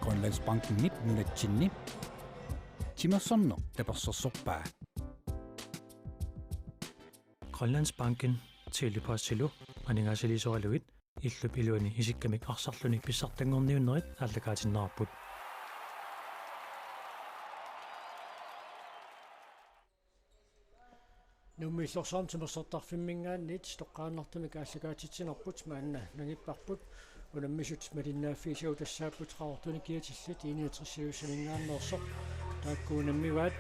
Grønlandsbanken nunatsinni timersorno tapersorsorpaa Grønlandsbanken tilipaassilu aningaasilisoraluit illup iluani isikkamik arsarlunik pissartangorniunnerit ааллакаатиннаарпут nummisorsorm timersortarfimmingaannit toqqaannartumik ааллакаатитсинерпут маанна нагиппарпут унаммисут малиннааффисиу тассааппут раортуни киатиллит иниатриссиуссалингааннерсоқ тааккуунаммиваат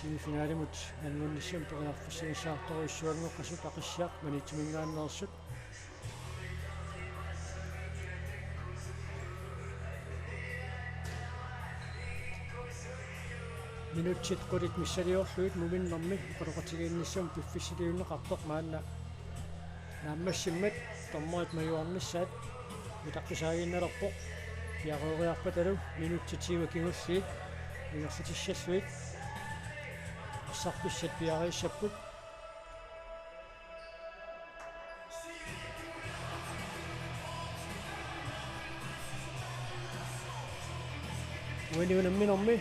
семифиналимут аннунниссам периарфиссигисаарторуиссуангоққасут ақиссаақ манитсумингааннерсут минутсит qulит миссалиорлуит муминнэрми qoloqatigiinnissuum пиффиссилиуннеқартоқ маанна нааммассиммат тормоит маюарниссаат митаққисаагиинналерпоқ пиаруориарпаталу минутситиуа кигуллиит ингерсатиссаллуит ассарписсат пиарииссаппут униунамминэрми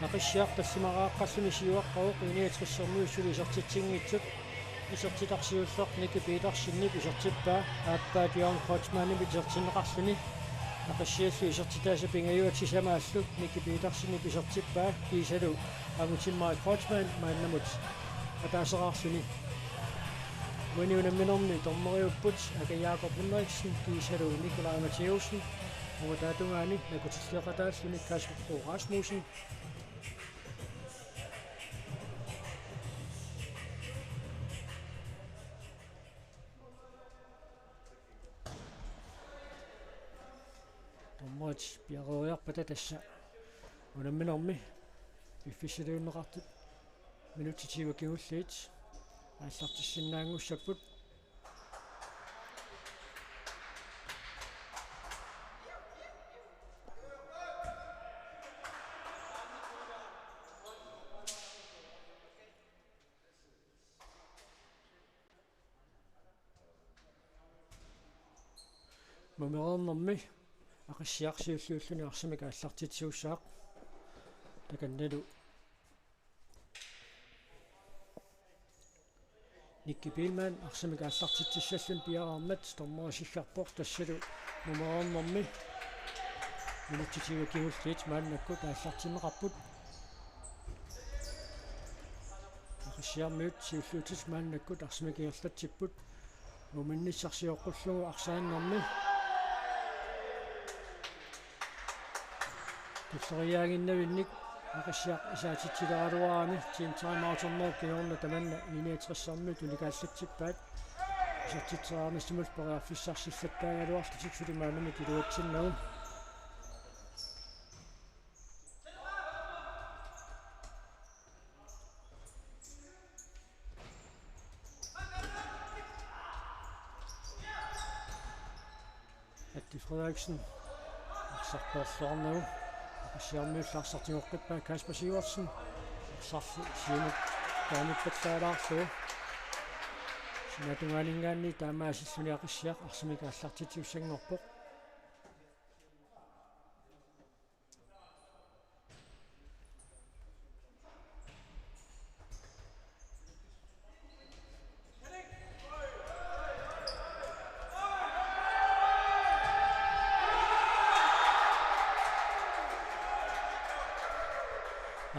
ақиссаақ тассимарааққассуни сиуаққавоқ иниатриссермиуссули исертитсингитсут исертитарсиуллеқ ники пиитарсиннип исертиппаа ааппаа дион коучмаанни исертиннеқарлуни ақиссиаллу исертитааса пингаюатсисамааллу ники пиитарсиннип исертиппаа кисалу агутиммаа коучмаан мааннамут атаасеқарлуни униунамминерми тормериуппут ака Яакоб Henriksen кисалу Николай Матеуsen уутаатунгаани накутиллеқатаассуни Каспер Rasmussen томмоч пиарориарпата тасса унамминерми пиффисилиуннеқартут минутитиуа кигуллиит ааллартиссиннаангуссаппут мамернэрми ақиссиарсиуллууллуни арсамик ааллартитсиуссаақ таканналу Никки Пилман арсамик ааллартитсиссаллун пиараармат тормерисилларпор тассалу мамернэрми минутитиуа кигуллиит мааннаккут ааллартиннеқарпут ақиссиармиут сиуллуутис мааннаккут арсамикиерлатсиппут муминниссарсиоққуллугу арсааннэрми туссариаагиннавинник ақиссаақ исаатитсилааруаани тим таймаутэрнер киорна таманна иниатриссарми туликааллатсиппаат исертитсаарниссимул периарфиссарсиллаттаагалуарлутик сулимаанами тилуатсиннагу Atti Frederiksen арсарпааллаарнагу ақиссиармиуллаарсартигоққиппаа Каспер Сиверsen арсарфу сиунут таамиппатсаалаарлуу синатунгаалингаанни таамаасиллуни ақиссиақ арсамик ааллартитиуссангорпоқ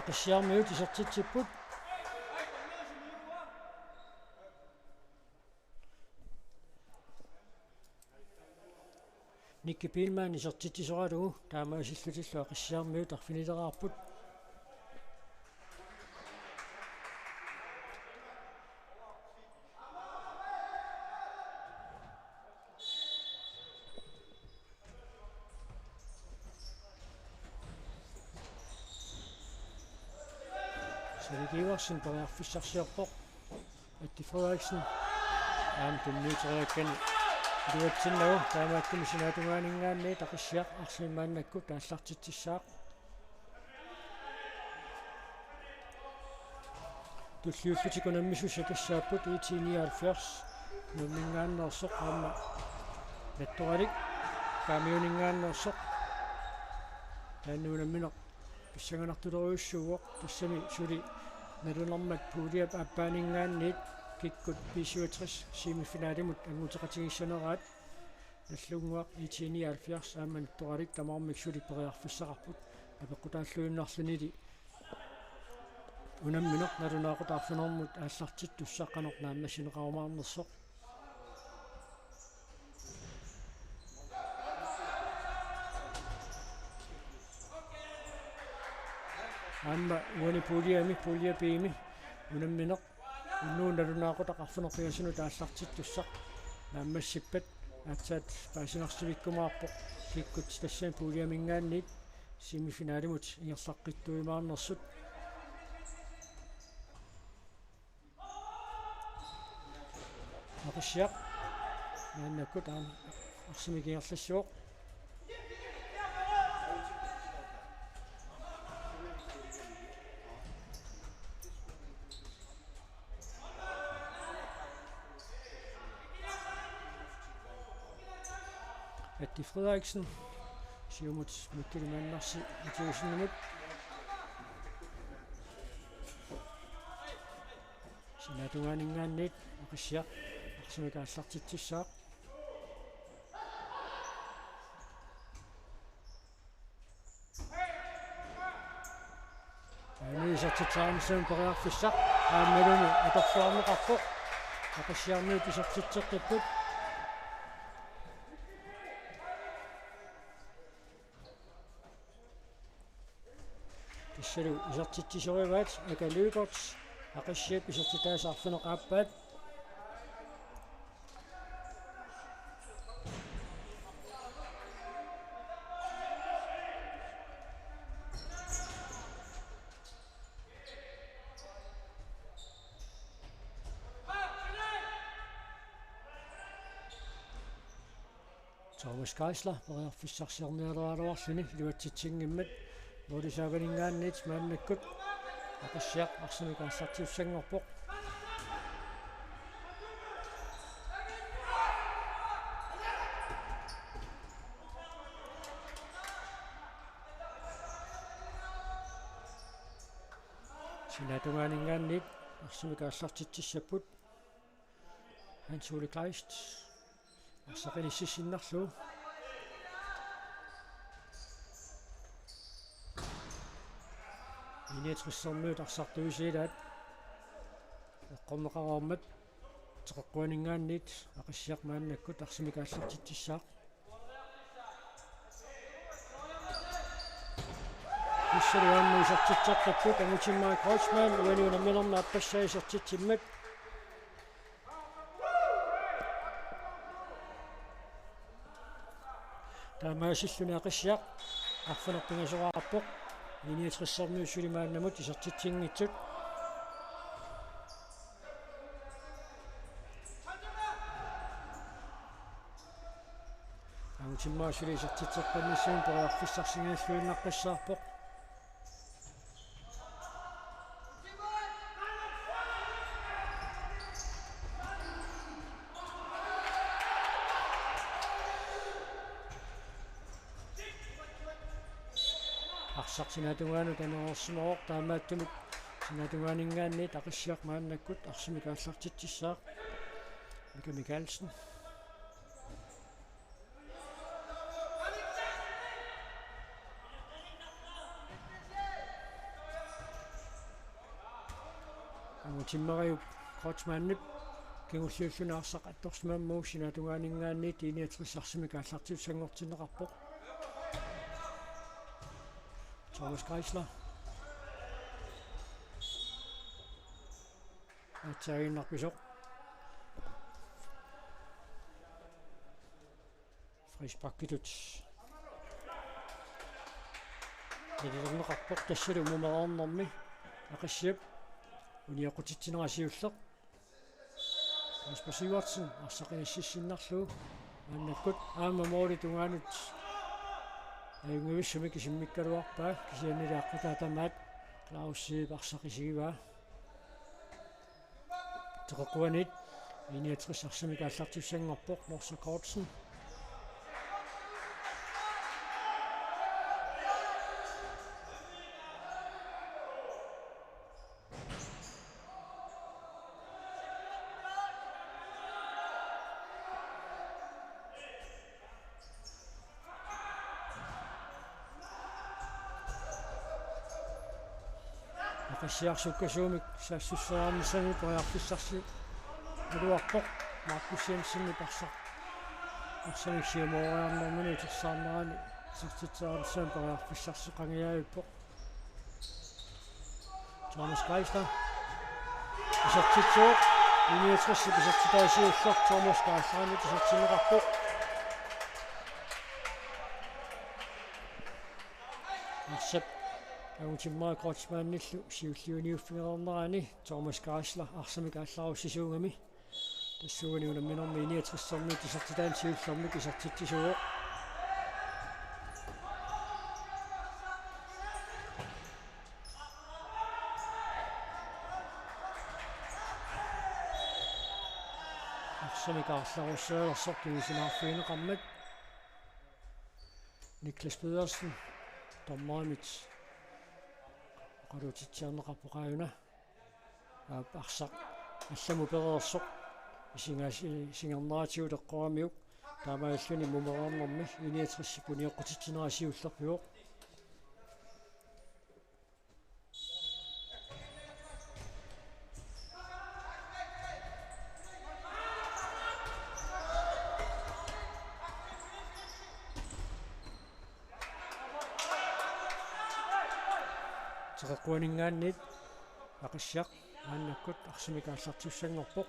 ақиссиармиут исертитсиппут Никки Пилман исертитсоралугу таамаасиллутиллу ақиссиармиут арфинилераарпут Giversen периарфиссарсиорпоқ Atti Frederiksen аамтунниутериаккани дуатсиннагу таамааккуми синаатунгаанингааанни тақиссиақ арсимааннакку тааллартитсissaaq туллиуллутикунаммисуса тассааппут 79 нуммингааннерсоқ аама натторалик kaamiuningaannersoq taannuunammineq pissanganartuleruussuugoq tassami suli nalunermat puuliap appaaningaanniit kikkut P67 semifinaalimut angutеqatigissaneraat наллунгуақ итини алфиарс ааман торалик тамаармик сули периарфиссақарпут апеққутааллуиннарлунили унамминеқ налунаақутаарфинермут аассартит туссаққанеқ нааммасинеқарумаарнерсоқ аама уани пулиапиими унамминеқ уннуун налунаақутақарфинерпигасуну таассартит туссақ нааммассиппат атсаат паасинарсивиккумаарпоқ киккут тассаан пулиамингаанниит семифиналимут ингерлаққиттуимаарнерсут ақиссиақ нааннаккут аам арсимикингерлассуоқ Atti Frederiksen siumut mikkelimannersi ituusinumut sinatunganingaanniit aqissiaq arsimikaassartitsissaaq aaniisartitsaarnissaun periarfissaq aammaluni atorluarneqarpoq aqissiarniit isartitseqqipput Isselu isartitsisorivaat akaluukorts aqissiap isartitaasarfineqaappaat Thomas Geisler periarfissarsiarnialualuarluni luatsitsingimmat Nordisaaгаningaanniit maannakkut aqassiaq arsimikaassartiussangorpoq sinatunganingaanniit arsimikaassartitsissaput Hans-Ole Kleist arsaqinissinnerlu Iniatrissornuut arsartuusilaat eqqorneqaraarmat teqeqquaningaanniit aqissiaq maannakkut arsimikaassartitsissaaq issuluannuisartitseqqapput angutimmаа Kreuzmann uaniunamminerna appassaaisartitsimmat таамаасиллуни аqissiaq арфанерпинgasораарпоқ Iniatrissornu sulimaannamut isartitsingitsut angutimmаа suli isartitseqqannissuun periarfissarsingaаллуиннарпассаарpoq Arsarsinatungaanu tanerorsumeroq taamaattumut sinatungaaningaanniit aqissiaq maannakkut arsimikaassartitsissaaq Mika Mikkelsen angutimmariup Kreuzmannip kingulliullunaarсaq attorsmaammuug sinatungaaningaanniit iniatrissarsimikaallartiussangortinneqarpoq Thomas Geisler atsaginnarpisoq Fris Bakkitut nililернеқарпоқ тассалу мумераарнэрми ақиссиап униақутитсинерасиуллеқ Спасибатсен арсақинассиссиннарлуу ааннаккут аама моори тунгаанут Аюнгуиссами кисиммиккалуарпаа кисианилааққутаатамаат Клаусси барсақисигиваа теққуанит иниатрис арсамикааллартиссангорпоқ Норса Кортсен Aqassiarsukkasuumik saassусsaarnisami pariarfissarsi aluarpoq Markus Jensen parsaq арсамиксиумориарнэрмуни терсаарнерани сертитсаарнссаан пariarfissarsi qangiaayuppoq Thomas Geisler isartitsuuq Iniatrussi pisartitaasiullor Thomas Geislerani tisartineqarpoq арсап агутиммаа кротсмаанниллу сиуллиуниуффигернерани Thomas Geisler арсамик аалларуссисуугами тассуугани унамминорми Iniatriссорми тисартитаан сиуллэрми кисартитсисуоq арсамик аалларуссаалерсор кигисинаарфиинеқармат Niklas Pedersen Tommaamit qarutitsiarneqarpoqaajuna aarsaq алламу перерсоқ сингернаатиу теққорамиук таамааллуни мумераарнэрми Iniatriссиппуни эққутитсинерасиуллерпиуоқ теққуанингааннит ақиссақ ааннаккут арсимикааллартуссангорпоқ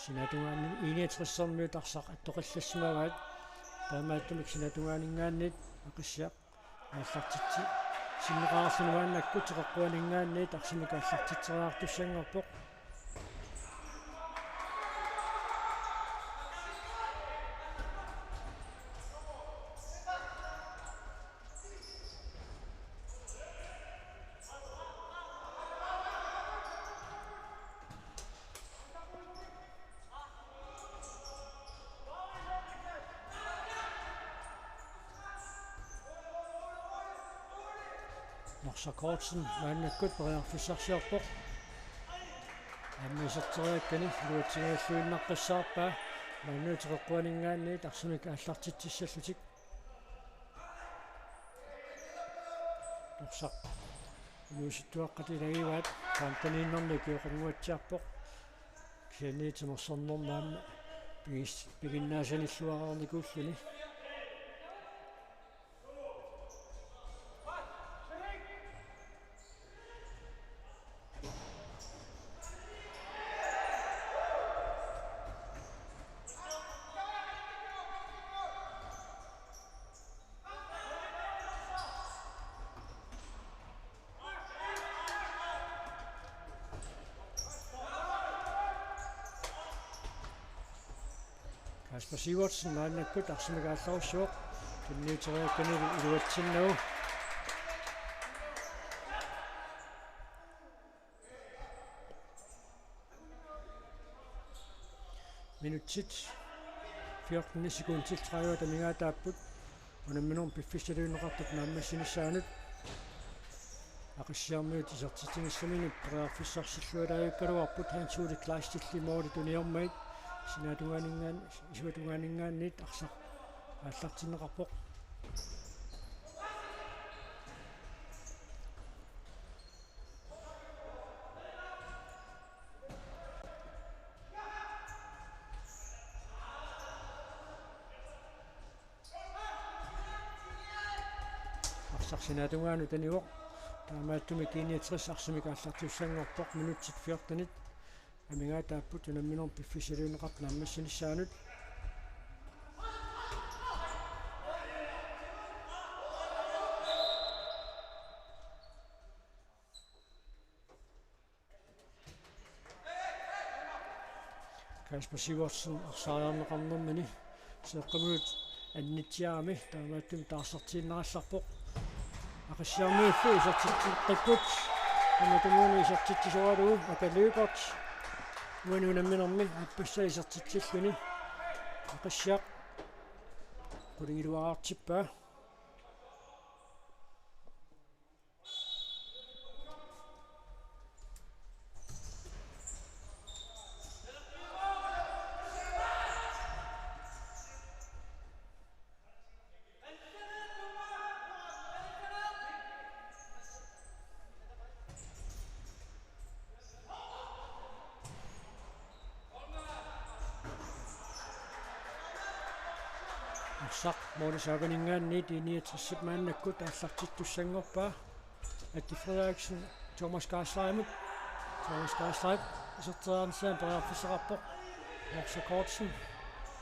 синатунгаани Iniatriссэрмиут арсақ аттоқиллассимагаат таамааттумик синатунгаанинггааннит ақиссақ ааллартитси синнеқарлунуааннакку теққуанингааннит арсимикааллартитсериартуссангорпоқ Norsakortsen maannakкут периарфиссарсиарпоқ аммисертериаккани луутсигаллуиннаққиссаарпаа мааннуутеққуанингаанни тарсумик ааллартитсиссаллутик норсақ мууситтуаққатилагиваат кантанииннэрни киоқангуатсиарпоқ кианиитимерсорнэрнаама пигиннаасаниллуараарникууллуни Kasper Sivertsen maannakкут арсимикаалларуссуоқ кинниутериаккани илуатсиннагу минутсит 14 секундтил 30 тамингаатааппут унамминорм пиффиссалуинеқартут нааммассинissaанут ақиссиармиут исертитингиссамини преарфиссарсиллуалааюккалуарпут хансуули клаастиллимоори туниормаит исуатунгаанинггааннит арсақ ааллартинеқарпоқ арсарсинатунгаану таниуоқ таамааттуми Iniatriss арсимикааллартиуссангорпоқ минутсит 14 амингаатааппут унамминорм пиффисалуинеқарт нааммассинissaанут Kasper Sivertsen арсаариарнеқарнэрмани сеққамуут аннитсиарами таамааттуми таарсартииннералларпоқ ақиссиармиуллу исертитсиққиппут аматумууни исертитсисуалуу акалуукорт уанунамминерми аппассаа исертитсиллуни ақиссиақ qulingilуаартиппаа Morsak Morsaaganingaanni tiiniatrissip maannakkut aallartittussangorpaa Atti Frederiksen Thomas Geislaimut Thomas Geislaim iserteraarnissaam periarfisseqarpoq Morsa Kortsen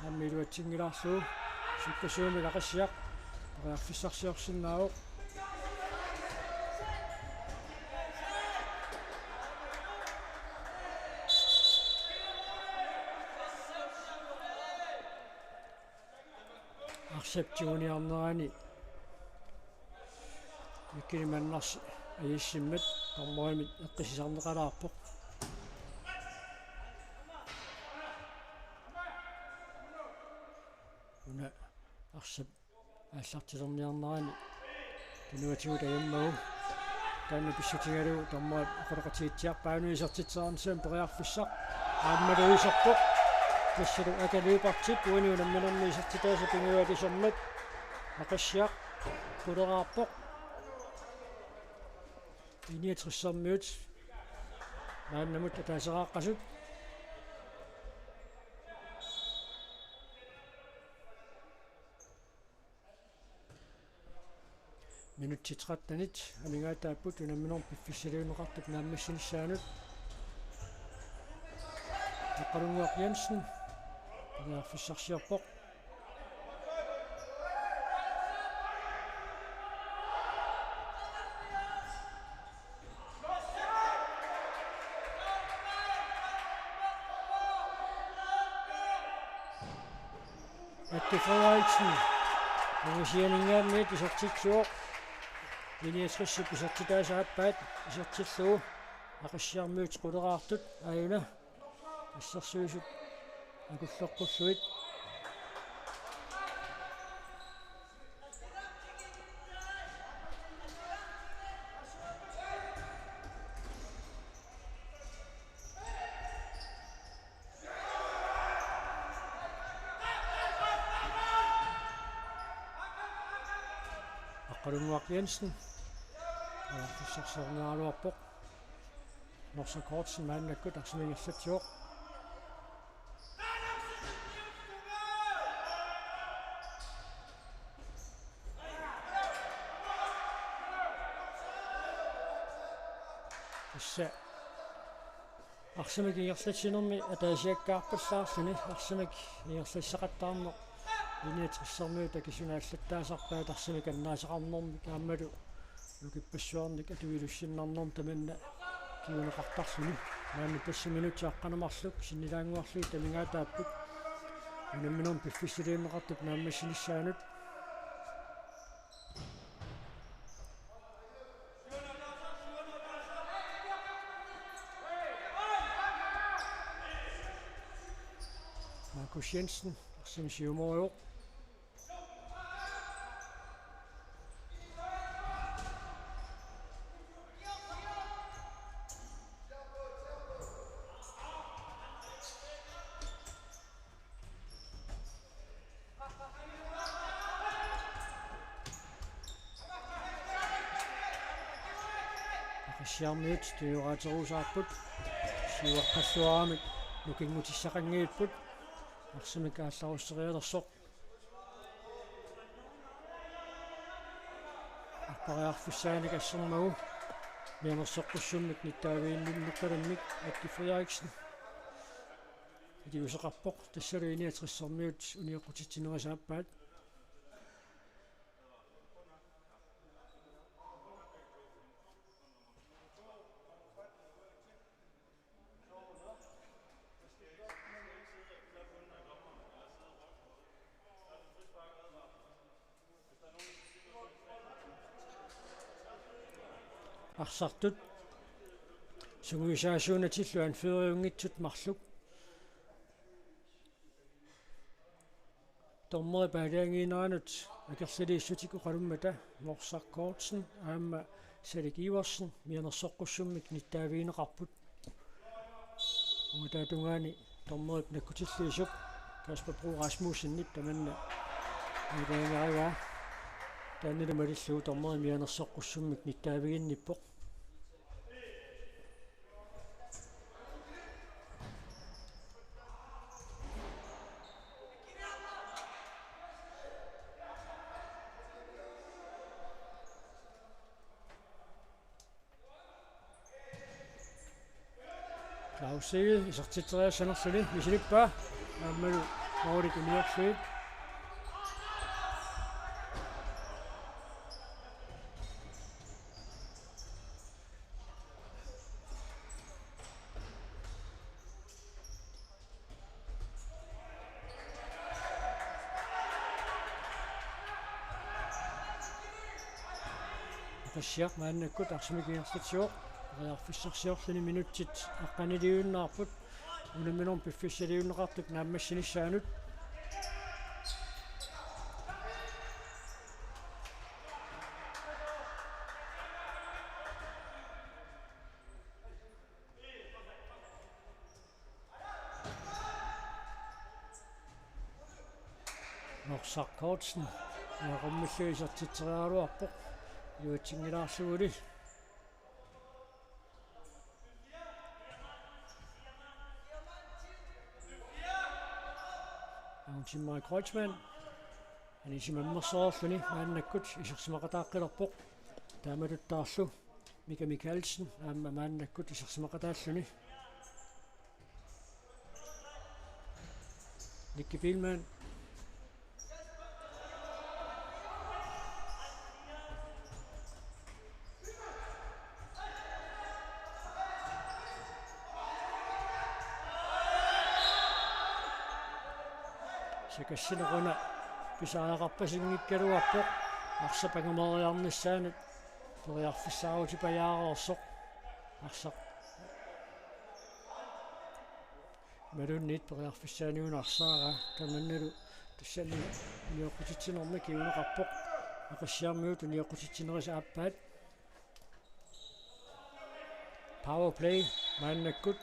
аммилуатсингилаарлуу суккасууми лақиссиақ periarfissarsiorsinnaavoq арсептиуниарнерани иккиманнарси аиссиммат тормоимит эққисисарнеқалаарпоқ уна арсап ааллартилерниарнерани тунуатигу таяммагу таанна писсатингалу тормои ақулеқатиитсиарпаануисертитсаарнсаам периарфиссақ ааммалуисерпоқ тассалу акалуипартит уиниунамминерниисертитааса пингуалисермат ақассиақ пулераарпоқ иниатриссармиут нааннамут атаасерааққасут минутситраттанит амингаатааппут унамминер пиффиссалиунеқартут нааммассинissaанут аққалунгуақ Янсен периарфиссарсиорпоқ Atti Frederiksen Nungisianingaanni tisartitsuoq Iniatrissip isartitaasaappaat isartilluu ақиссиармиут quleraartut аюна ассерсуисут акуллеққуллуит аққалунгуақ Янсен фиссарсерниаруарпоқ Morsa Kortsen maannakкут арсимингерлатсиоқ исса арсимигингерлатсинерми атаасиаккаарпаллаарлуни арсимик ингерлассақаттаарнеқ иниатрissarmiут акисунааллаттаасарпаат арсимик аннаасақарнэрми кааммалу лукиппассуарник атуилуссиннарнерм таманна киунеқартарлуни наами тассаминутсааққанамарлук синнилаангуарлуи тамингаатааппут унамминерм пиффиссилиунеқартут нааммассинissaанут Markus Jensen арсимисиумориоқ Siarmiut tuuraateruusaarput siuaqqalluaramik nukinngutissaqangiipпут арсимик аалларуссериалерсоқ аппариарфиссааник ассермагу мианерсоққуссуммик ниттаавииннуннуккаламмик Atti Frederiksen идиусеқарпоқ тассалу иниатрissarmiут униоқутитсинерасааппаат арсартут сугуисаасуунатиллу анфериунгитсут марлук тормой паалиангиинеранут акерлалииссутику қалуммата Morsa Kortsen аама Салик Иверсен мианерсоққуссуммик ниттаавиинеқарпут уутаатунгаани тормой наккутиллиисуп Kasper Bro Rasmussenit таманна илаангаага таанилумалиллуу тормой мианерсоққуссуммик ниттаавигинниппоқ Clausille isartitteriassanersuli misilippa aammalu Maurit uniorsuit qassiaq maannakkut arsimikingерсатсиоq риарфиссарсиорлүни минутсит аққанилиуиннаарпут унаминорм пиффиссалиуннеқартук нааммассинissaанут норсаққаутсен яқуммиллуисартитсериаруарпоқ юутсингилаарсугули Simon Kreutzmann han isimammersoorluni maannakkut isersimaqataaqqilerpoq taamaluttaarlu Mika Mikkelsen aamma maannakkut isersimaqataalluni Nicky Bielmann Kassinaquna pisaaqarpasingikkaluarpoq arsapangumeriarnissaanut toriarfissaaruutipajaarorsoq arsaq malunnit toriarfissaaniunarsaara kamannalu tassalli niоqutitsinermi kiuneqarpoq aqassiarmiut niоqutitsineris aappaat power play maannakkut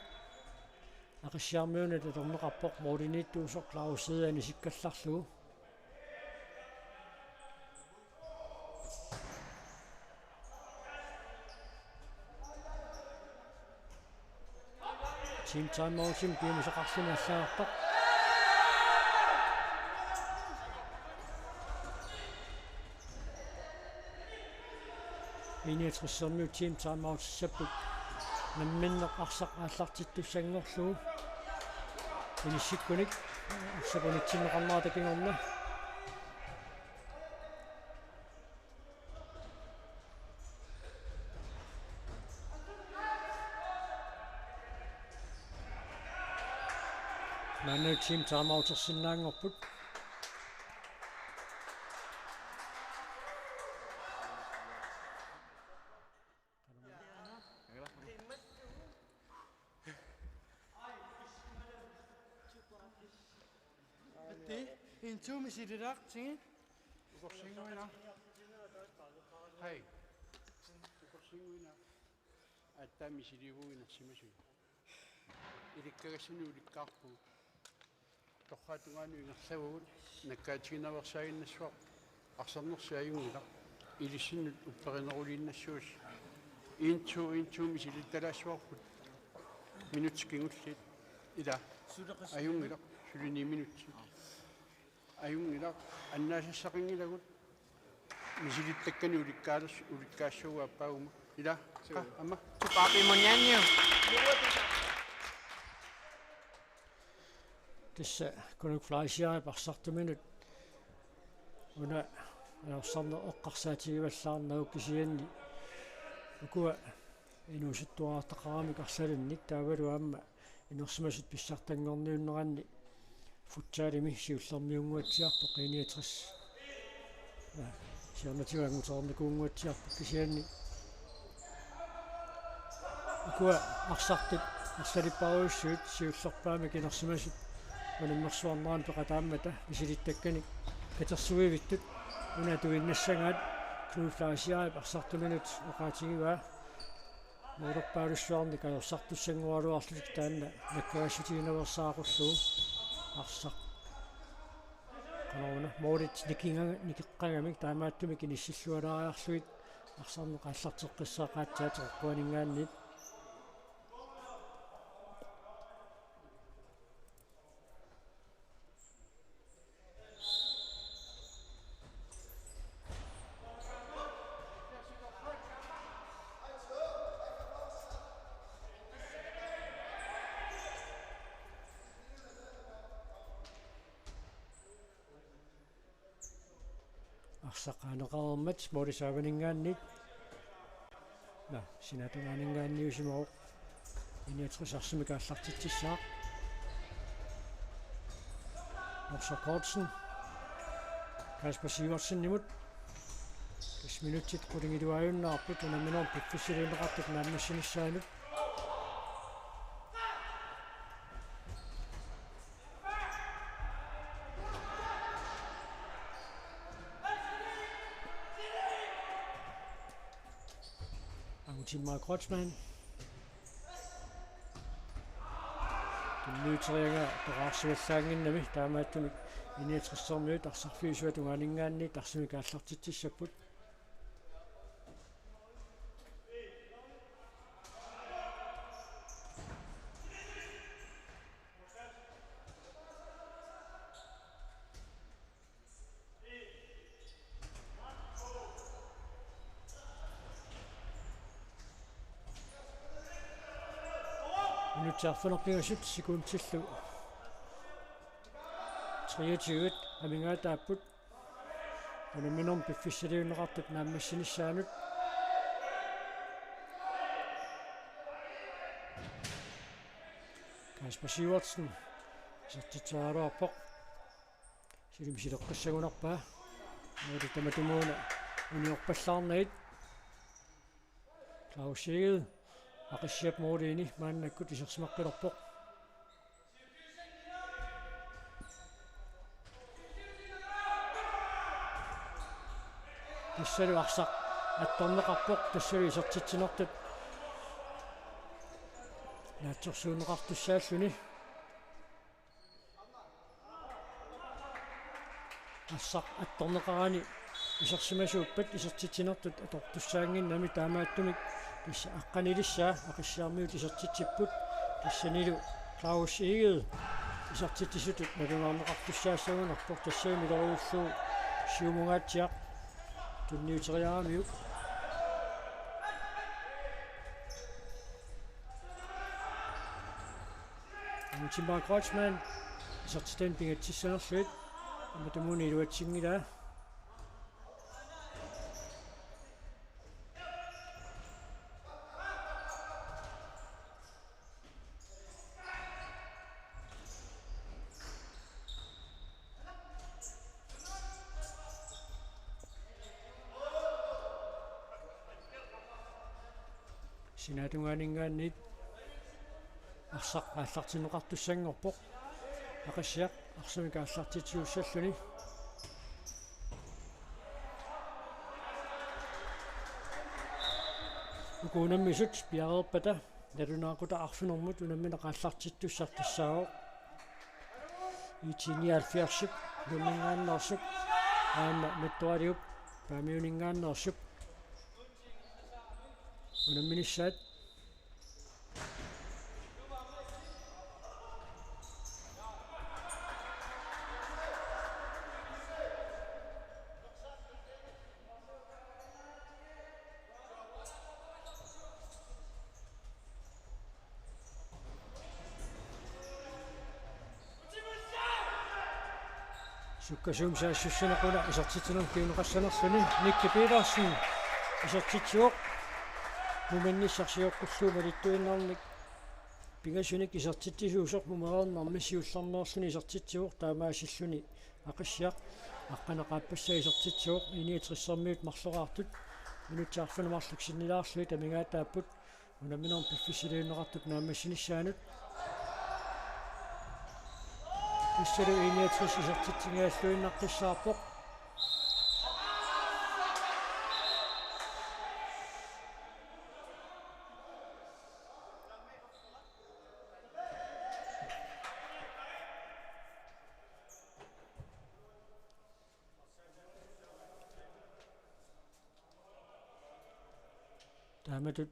aqassiarmiunat atorneqarpoq mooriniittuusoq Clausille sikkallarlugu team timeoutim kiimusaqarluni allaaarpaq Iniatrissерmiut team timeout sapput намминнеқ арсақ ааллартиттуссангорлугу инисиккуник арсапунитсиннеқарнаа такингорна манна тим таамаутерсиннаангорпут Intumisiriraktiin. Ukorsinguina. Hei. Ukorsinguina. Attamisirivuina simasui. Ilikkagasunu ulikkaarpu. Torratungaanu ingerlavugut nakkaatiginavarsaaginnassuaq arsernersiajungila ilissinnut upperineruliinnassuus intumisilittalaassuarput minutskingullit ila ajungila sulini minutsi ayungila annaassaqqingilagut misilittakani ulikkaassuuappaaguma ila amma Papimonyanyo. Tissa kunuk flaisia parsartuminut una aorsarner eqqarsaatigivallaarnaukisianni ukua inusittuaartaqaramik arsalinnik taavalu aamma inersimasut pissartangorniunneranni futsaalimi siullermiunguatsiarpoq iniatris siarnativangutornikuunguatsiarpoq kisianni ukua arsartit arsalipparuissuit siullerpaamik inersimasut unimmersuarneraan peqataammata isilittakkani katersuivittut unatuinnassangaat knuuflaasiaip arsartuminut oqaatigivaa muurerpaalussuarni kajorsartussangualuarlutik taanna nakkaгассутигинаверсаақуллугу арсақ канаруна моорит никеққагамик таамааттумик иниссиллуалаариарлуит арсарне қаллартеққиссаақаатсаатеққуанингааннит арсаққаанеқарермат морисааванингааннит на синатунгаанингаанниусимоо иниатрисарсими кааллартитсissaaq Norsa Kortsen Kasper Sivertsen-nimut 10 minutit qulingilуаюннаарпут унаминоор пиффисилиунеқартут нааммассинissaanут Timar Kreutzmann. Nytrianga pararsuallaanginnami taamaattumik iniatrissarmiut arsarfiisuatunganingaanni tarsimikaallartitsissaput Tarfanerpingasut sekuntillu 23 amingaataaput unaminorm piffissaliunneqartut naammassinissaanut Kasper Sivertsen sertitsaaruarpoq silimsileqqassagunarpaa modu tamatumuuna uniorpallaarnagit Klaus Egede Aqissap moodiini maannakkut isersimaqqilorpoq tassalu arsaq attorneqarpoq tassalu isertitsinertut naatsorsuuneqartussaalluni arsaq attorneqarani isersimasuuppat isertitsinertut atortussaanginnami taamaattumik Issa aqqanilissa aqissaarmiut isertitsipput tassanilu Klaus Egede isertittisutut nalunaarneqartussaassagунarpoq tassaami loruulluu siumungaatiaq tunniuteriaamiu Timar Kreutzmann isertiten pingatsissanerluit amatumuni iluatsingilaa Sinatunganingaannit arsaq aallartineqartussanngorpoq aqassiaq arsami kaallartitiussalluni ukunammisut piareerpata nalunaaqquta arfinermut unammina qaallartittussartassaaroq itiniaalfiarsuk lumingaannersuk aanna nattualiup paamiuningaannersuk unamminissaat sukkasuumsaassussanequna isertitinerm kiuneqassanersuni Nikke Petersen isertitsuoq mumannissarsiuqqulluuma littuinnernik pingasunik isertittisuusoq mumereernermissiullarneersuni isertitsuoq taamaasilluni aqassiaq aqqanaqaappassa isertitsuoq iniitrissermiut marloqaartut minutsaarfunamarluk sinnilaarluit amingaataapput unaminerm piffisiliunneqartut naammassinissaanut issalu iniatris isertitsingaasluinnaqqissaarpoq taamatut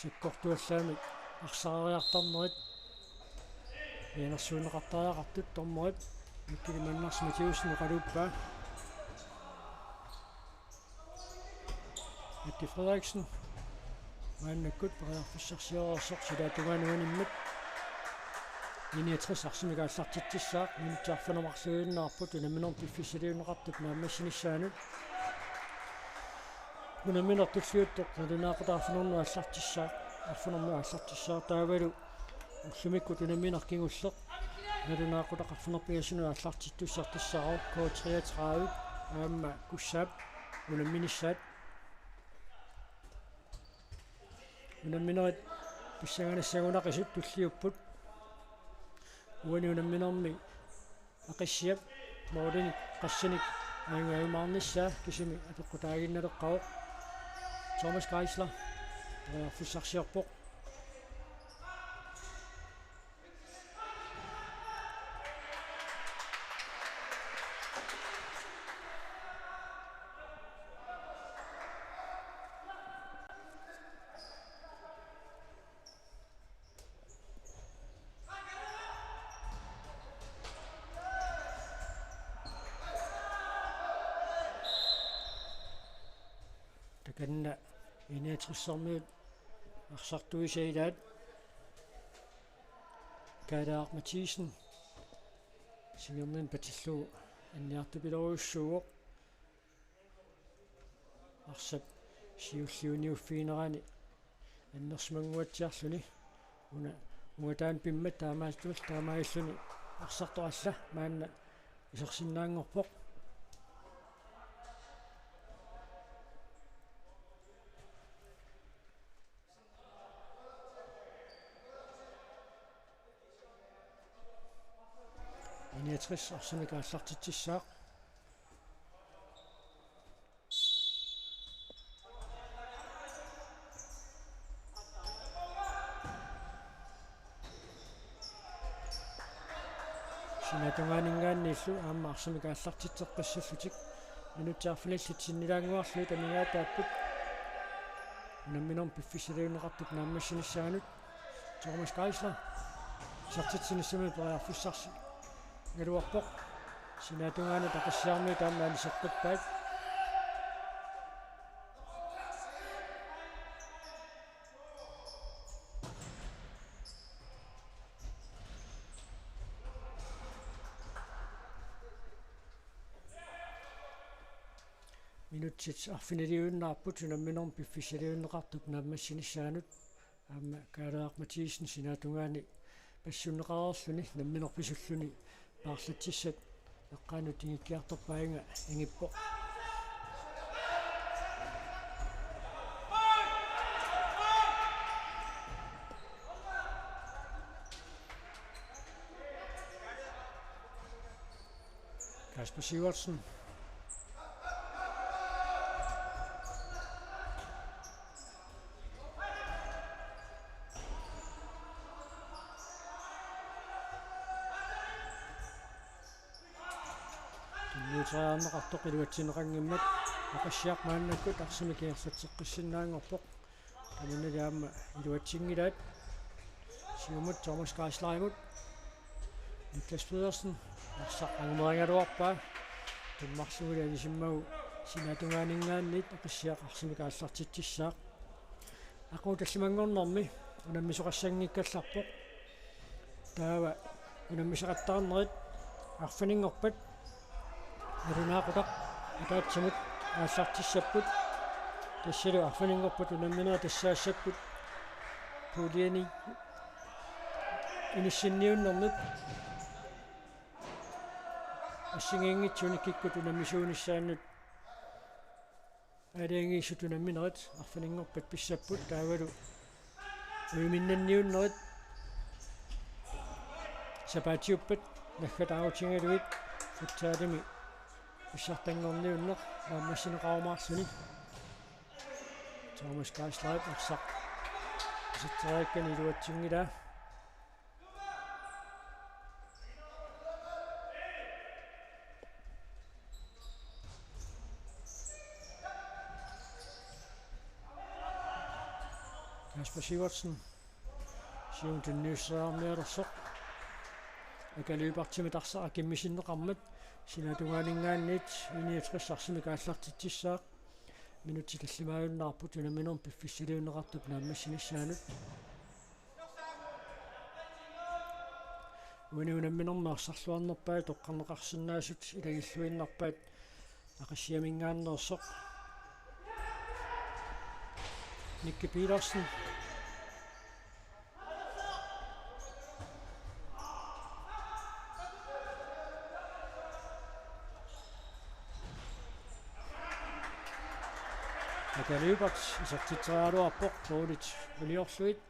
sikkortuallaamik arsaariartarnerit inersuuneqartariaqartut tormerit mikkilimannarsmatiusneqaluuppaa Matti Frederiksen maannakkut pariarfissarsiorersoq silaatungaanunimmat 61 арсимикаассартитсissaaq минутсаарфанамарсуиннаарпут унаминор пиффисилиунеқартуп наамассинissaanут унаминор туллиуттоқ налунаақутаарфинорнуа аллартиссаақ арфунорнуа аллартиссаақ таавалу уллумиккут унаминор кигуллеқ налунаақутақарфинерпиасунуа аллартиттуссартиссаару K33 аама куссаап унамминиссаат унамминерит писсаганассагунақисут туллиуппут уани унамминерми ақиссиап моодини qassinik аангаюмаарниссаа кисими атеққутаагинналеққао Thomas Geisler фуссарсиарпоқ таканна инеатриссармиут арсартуисаилаат Кадаақ Матисен сингернин патиллуу анниартупилоруссууоқ арсап сиуллиуниуффиинерани аннерсмангуатсиарлүни уна муатаан пиммат таамаастумал таамаиллүни арсарторалла маанна исерсиннаангорпоқ инеатрис арсамикааллартитсissaaq синатунгаанингааннииллу аама арсамикааллартитсеққассаллутик минутсаарфиналлит синнилаангуарлуи тамингаатааппут унамминерм пиффисилиунеқартук нааммассинissaanут Thomas Geisler сартитсиниссами периарфуссарси галуарпоқ синатунгаана тақассиарми таамаани сеққиппаат минутсит арфиналиуиннаарпут унамминерм пиффисилиунеқартук нааммассинissaанут аама Кадаақ Матисен синатунгаани пассуннеқарерлүни намминерписуллуни паарлатсиссат эққаану тигиккиарторпаинга ингиппо Kasper Sivertsen нуутраанеқартоқилуатсинеқангиммат ақассиақ мааннаккут арсимикиерсатсеққиссиннаангорпоқ таминналиаама илуатсингилаат сиумут Thomas Geisler Niklas Pedersen арсақ ангумеригалуарпаа туммарсугилаанисиммагу синатунгаанингааниит ақассиақ арсимикааллартитсissaaq ақуталлимангорнэрми унаммисоқассангиккалларпоқ таава унаммисеқаттарнерит арфанингорпат налунаақутақ атаатсимут ааллартиссаппут тассалу арфанингорпут унамминера тассаассаппут пулиани иниссинниуннэрнут ассигингитсуни киккут унаммисуунissaannут алиангииссут унамминерит арфанингорпат писсаппут таавалу уиминнанниуннерит сапаатиуппат наггатааутингалуит футсаалими иссартангорниуннеқ нааммассинеқарумаарсуни Thomas Geisler арсақ исатсериаккани илуатсингилаа Kasper Sivertsen сиунтунниуссаармиалерсоқ акалуипартиматарсара киммисиннеқармат синатунгаанингааниит 69 арсимикааллартитсissaaq минутси таллимааюннаарпут унаминерм пиффисилиунеқартук нааммассинissaанут Uuniunamminormaarсарлуарнерпаа тоққарнеқарсинаасут илагиллуиннарпаат ақассиамингааннерсоқ Nicky Petersen Aga løbert isartitræaruarpoq tuulit uliorluit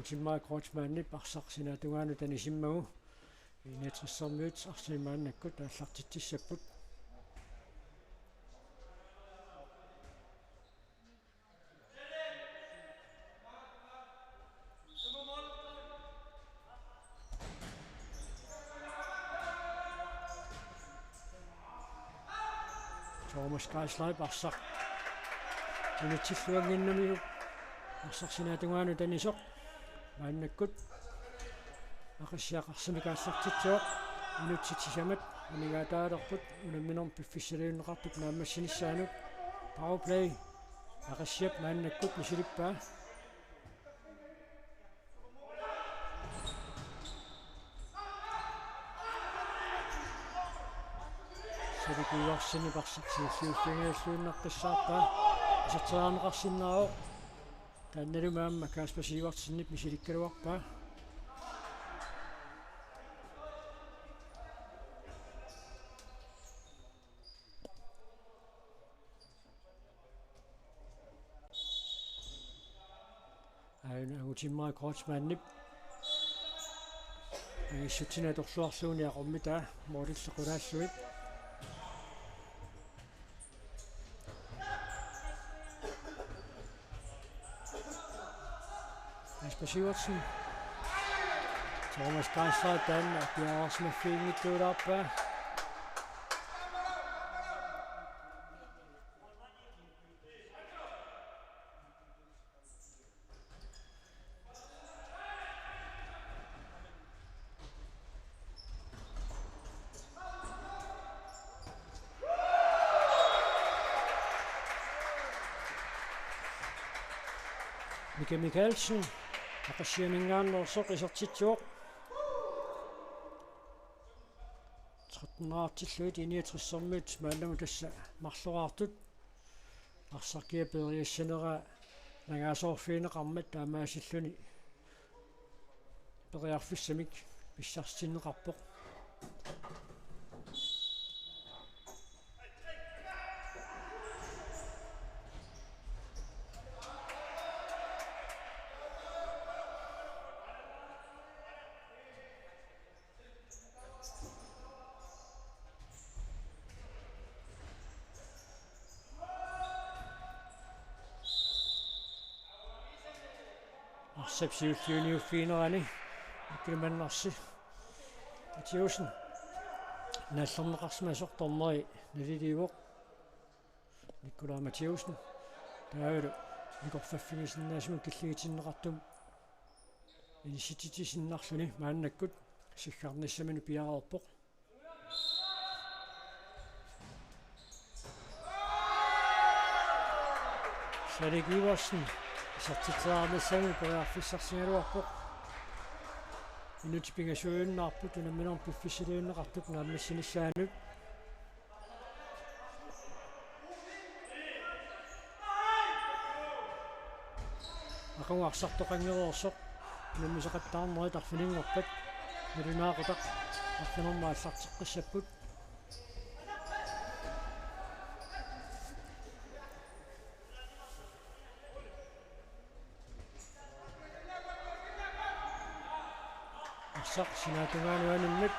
Utimmaa Kreutzmannip arsarsinatugaanu tanisimmagu inetrissarmiut arsimaannakkut aallartittissapput Thomas Kaislaip arsaq unitsilluanginnamiu arsarsinatugaanu tanisoq maannakkut aqassiaqarsimikaassartitsuoq unitsitisamat anigaataalerput unamminorm piffissaliunneqartuk naammassinissaanup power play aqassiap maannakkut misilippaa Sarikuiarsinniparsarsiilluuffingaalluunnartissaarpaa isarteraarneqarsinnaao таанналумаамма кааспасивартсиннип мисиликкалуарпаа аина утиммаа Крeutzmannip аиссутина торсуарлууни ақормитаа моориллеқулааллуит Спасибо. Thomas Kaislaip dan Bjarresmefingituularpaa Mika Mikkelsen aqassiamingaannersoq isertitsuoq 13-аарtilluit iniatrissarmiut maannamu tassa marluaartut arsarkiaperiassanera nagaasoorfiineqarmat taamaasilluni periarfissamik pissarsinneqarpoq Sepsiulliuniuffiinerani ikkilmannarsi atiusen nallerneqarsmasortormeri naliliuoq Nikolai Mathiusen taavulu nikorfaffigisinnaasumuk killigitinneqartum initiatitissinnarluni maannakkut siggarnissaminu piareerpoq Sarikuiarsin Sartitsaarnissamu periarfissarsingaluarpoq inutipingasuunnarput unamminorm piffissaliunneqartuk naammassinissaanup aqungarsartoqangeroorsoq unammiseqattaarnerit arfininngorpat nalunaaqutaq arfinermaallarteqqissapput Sinatuganuanimmat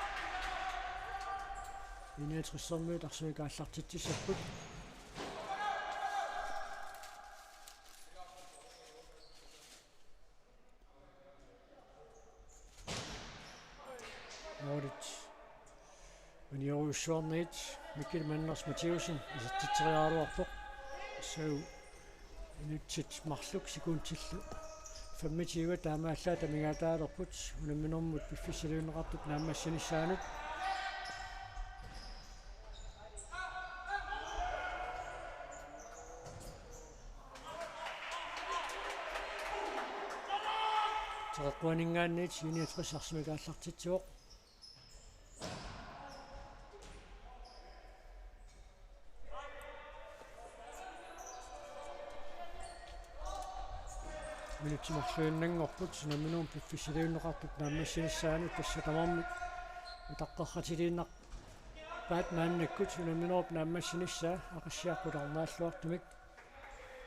inetrissarmiut arsuikaallartittissapput Audit uniorussuarniit Mikkel Manders Mathiusen isartiteriaaruarpoq so inutsit marluk sekuntillu 25 таамааллаа тамигаатаалерпут унамминэрмут пиффисалиунеқартук нааммассинissaanup теққуанингаанниит 69 арсмигааллартитсуоқ минутимарлуиннангорпут синаминуум пиффисилиуннеқартут нааммассиниссаани тассатамармик утаққарратилииннар паат мааннаккут синаминууп нааммассиниссаа ақиссиаққуларнааллуартумик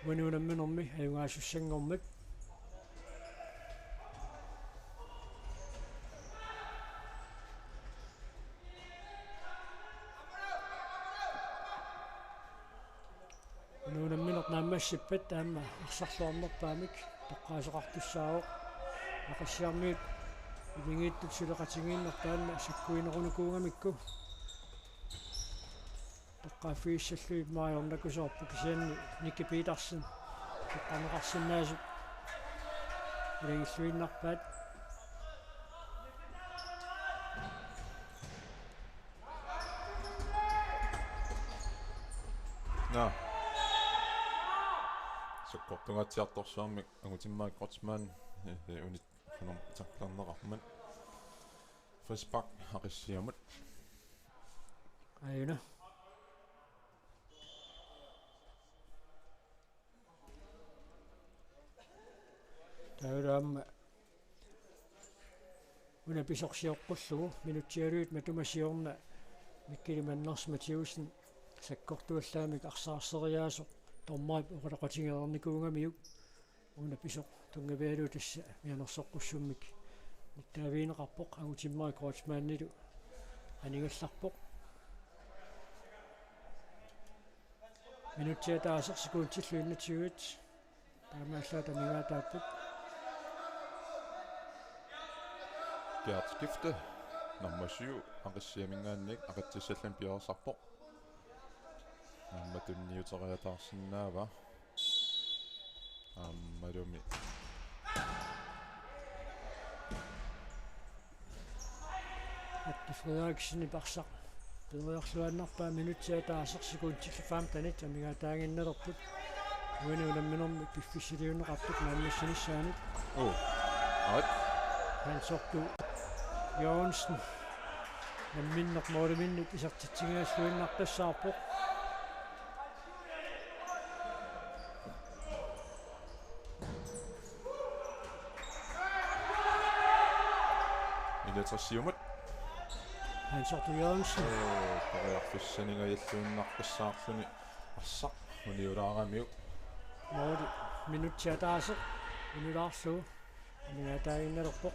уануунамминерми аюнгаасуссангормик уануунамминер нааммассиппат таама арсарлуарнерпаамик тоққаасоқартуссаавоқ ақиссиармиут илингииттут сулеқатингииннер таанна саккуинерунукуугамикку тоққааффииссаллуи маайорнакусоорпу кисианни Никки Питерсен тоққанеқарсинаасу илингиллуиннарпаат на соккортунгатсиарторсуармик агутиммаак кортсмаан унит фунум таққарнеқармат фэспак ақиссиамут аюна таурам уна писорсиоққуллугу минутсиалуит матумассиорна миккилиманнарсматиусин саккортуаллаамик арсаарсериаасо тормаап оқалақатингерарникуунгамиук уна писоқ тунгавиалу тасса мианерсоққуссуммик ниттаавиинеқарпоқ агутиммаа коочмааннилу анигалларпоқ минутсиатаасер секундтиллуиннатигуит таамааллаата мигаатааппут Gert skifte nummer 7 ақиссиамингаанник ақатсиссаллан пиорсарпоқ амматунниутериатаарсинаава аммалуми аттифреаксини парсақ периарлуаннарпаа минутсиатаасер секундтиллуфаам танит амигаатаагинналерпут уануунамминерми пиффисилиунеқартут нааммассиниссаанит ат хансорту Jonsen намминнер моолиминник исартитсигааллуиннарпассаарпоқ илэтерсиумат хансорту Jonsen париарфиссанигаяллуиннарпассаарлуни арсақ униулаарамиук моори минутсиатаасер минулаарлуу амигаатаагинналерпоқ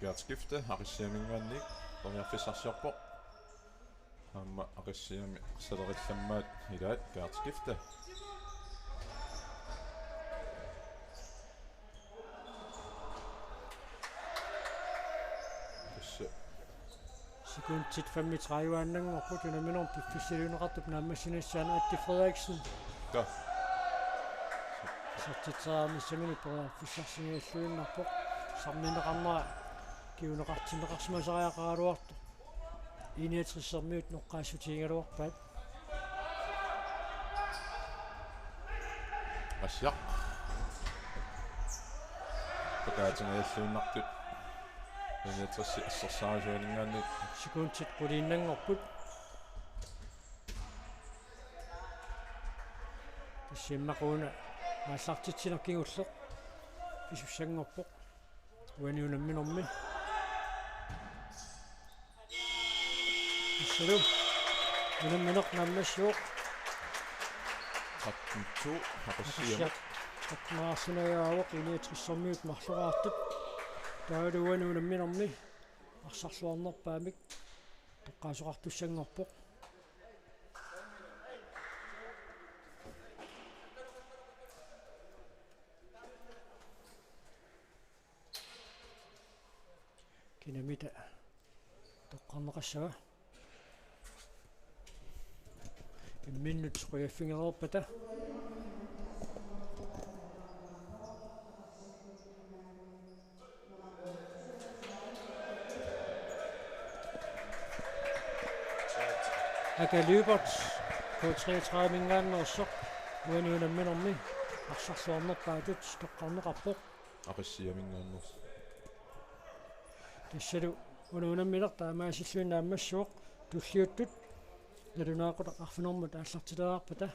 Gert skifte ақиссиамингаанник париарфиссарсиорпоқ амма ақиссиами салерилламмаат илаат Gert skifte секундтит 35 ааннангорпут унаминер пиффисилиунеқартуп нааммассиниссаана Atti Frederiksen да сартитсаамиссамини париарфиссарсигааллуиннарпоқ сарминеқарнера киунеқартинеқарсимасариақаралуарту иниатрissермиут ноққаассутиингалуарпаат асяқ пакаатингааллуиннартут иниатрисси ассерсаарисуалингаанник секундтит qulииннангорпут тассиммақуна мааллартитсинеркигуллеқ писуссангорпоқ уаниунамминерми исселу унамминеқ наммассуоқ 32 ақиссиамут такмаарсинагаавоқ иниатрissермиут марлораартут таалуануунамминерми арсарлуарнерпаамик тоққаасоқартуссангорпоқ кинамита тоққарнеқассага имминнут қуяффингерерпата Aka Lübert på 33 mingaannersoq uanuunamminermi арсарсуарнерпаатут тоққарнеқарпоқ ақиссиамингуаннерс тассалу унуунаммилер таамаасиллуинааммассуоқ туллиуттут налунаақута арфинормут ааллартилераарпата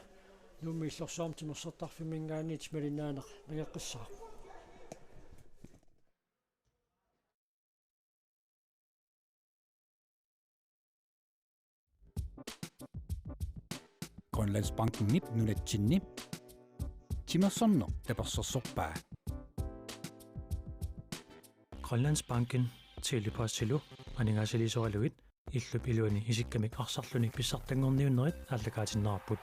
нуумми иллорсуарм тимерсертарфимингаанит малинаанеқ нагеққиссаа Grønlandsbanken nip nunatsinni timersorno taperssersorpaa Grønlandsbanken tilipaassilu aningaasilisoraluit illup iluani isikkamik arsarlunik pissartangorniunnerit ааллакаатиннаарпут